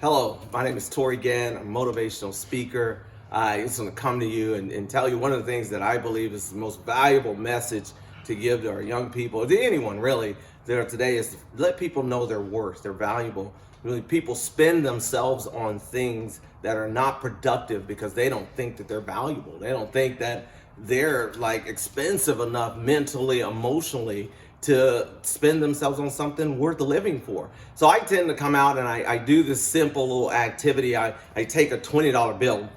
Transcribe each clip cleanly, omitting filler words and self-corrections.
Hello, my name is Tory Gant. I'm a motivational speaker. I just want to come to you and tell you one of the things that I believe is the most valuable message to give to our young people, to anyone really there today, is to let people know their worth, they're valuable. Really, people spend themselves on things that are not productive because they don't think that they're valuable. They don't think that they're like expensive enough mentally, emotionally, to spend themselves on something worth living for. So I tend to come out and I do this simple little activity. I take a $20 bill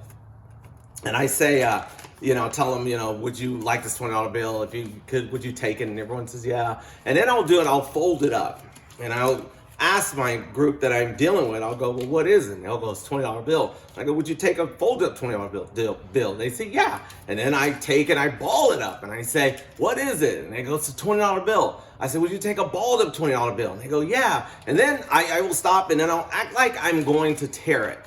and I say, tell them, would you like this $20 bill? If you could, would you take it? And everyone says, yeah. And then I'll fold it up and I'll ask my group that I'm dealing with, I'll go, well, what is it? And they'll go, it's a $20 bill. I go, would you take a folded up $20 bill? They say, yeah. And then I take and I ball it up and I say, what is it? And they go, it's a $20 bill. I said, would you take a balled up $20 bill? And they go, yeah. And then I will stop and then I'll act like I'm going to tear it.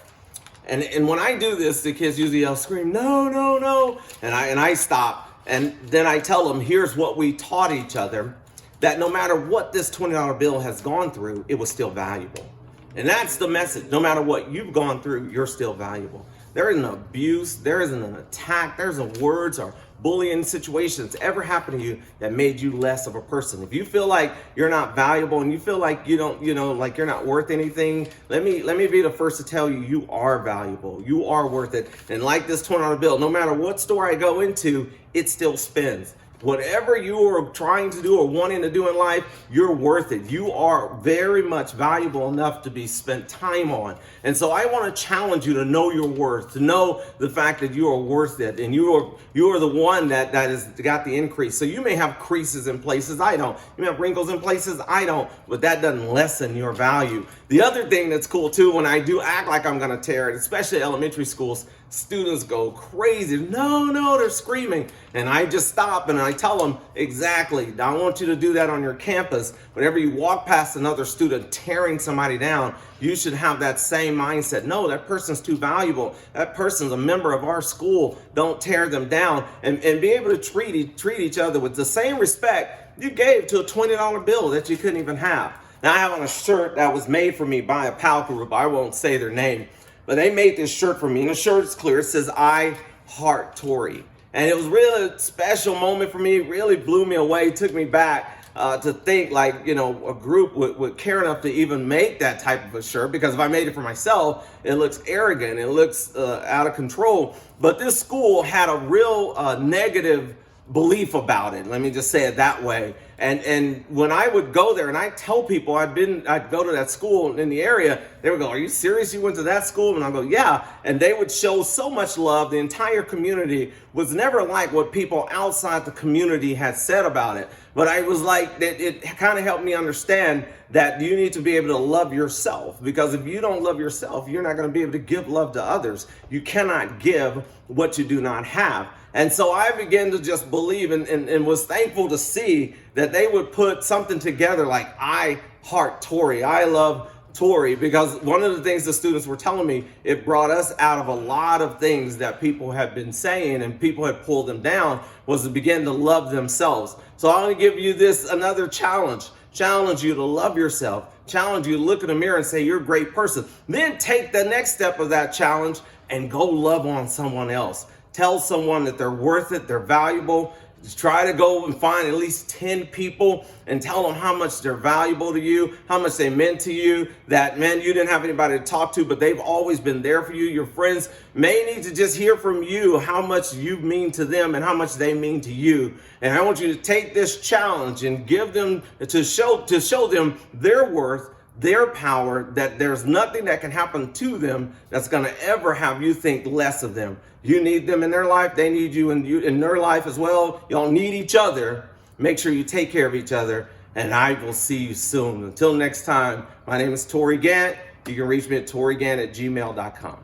And when I do this, the kids usually yell, scream, no, no, no. And I stop and then I tell them, here's what we taught each other, that no matter what this $20 bill has gone through, it was still valuable. And that's the message. No matter what you've gone through, you're still valuable. There isn't abuse, there isn't an attack, there isn't words or bullying situations ever happened to you that made you less of a person. If you feel like you're not valuable and you feel like you don't, like you're not worth anything, let me be the first to tell you, you are valuable. You are worth it. And like this $20 bill, no matter what store I go into, it still spins. Whatever you are trying to do or wanting to do in life, you're worth it. You are very much valuable enough to be spent time on. And so I want to challenge you to know your worth, to know the fact that you are worth it. And you are the one that has got the increase. So you may have creases in places I don't. You may have wrinkles in places I don't, but that doesn't lessen your value. The other thing that's cool too, when I do act like I'm going to tear it, especially elementary schools, students go crazy. No, they're screaming. And I just stop and I tell them, exactly, I want you to do that on your campus. Whenever you walk past another student tearing somebody down, you should have that same mindset. No, that person's too valuable. That person's a member of our school. Don't tear them down. And be able to treat each other with the same respect you gave to a $20 bill that you couldn't even have. Now I have on a shirt that was made for me by a pal group. I won't say their name. But they made this shirt for me, and the shirt's clear. It says, I heart Tory. And it was really a special moment for me. It really blew me away. It took me back to think like, a group would care enough to even make that type of a shirt. Because if I made it for myself, it looks arrogant. It looks out of control. But this school had a real negative belief about it. Let me just say it that way. And when I would go there and I tell people I'd go to that school in the area, they would go, are you serious? You went to that school? And I go, yeah. And they would show so much love. The entire community was never like what people outside the community had said about it. But I was like, it kind of helped me understand that you need to be able to love yourself, because if you don't love yourself, you're not going to be able to give love to others. You cannot give what you do not have. And so I began to just believe and was thankful to see that they would put something together like I heart Tory. I love Tory, because one of the things the students were telling me, it brought us out of a lot of things that people had been saying and people had pulled them down, was to begin to love themselves. So I want to give you another challenge you to love yourself, challenge you to look in the mirror and say you're a great person. Then take the next step of that challenge and go love on someone else. Tell someone that they're worth it, they're valuable. Just try to go and find at least 10 people and tell them how much they're valuable to you, how much they meant to you, that, man, you didn't have anybody to talk to, but they've always been there for you. Your friends may need to just hear from you how much you mean to them and how much they mean to you. And I want you to take this challenge and give them, to show them their worth, their power, that there's nothing that can happen to them that's going to ever have you think less of them. You need them in their life. They need you in their life as well. Y'all need each other. Make sure you take care of each other. And I will see you soon. Until next time, my name is Tory Gant. You can reach me at torygant@gmail.com.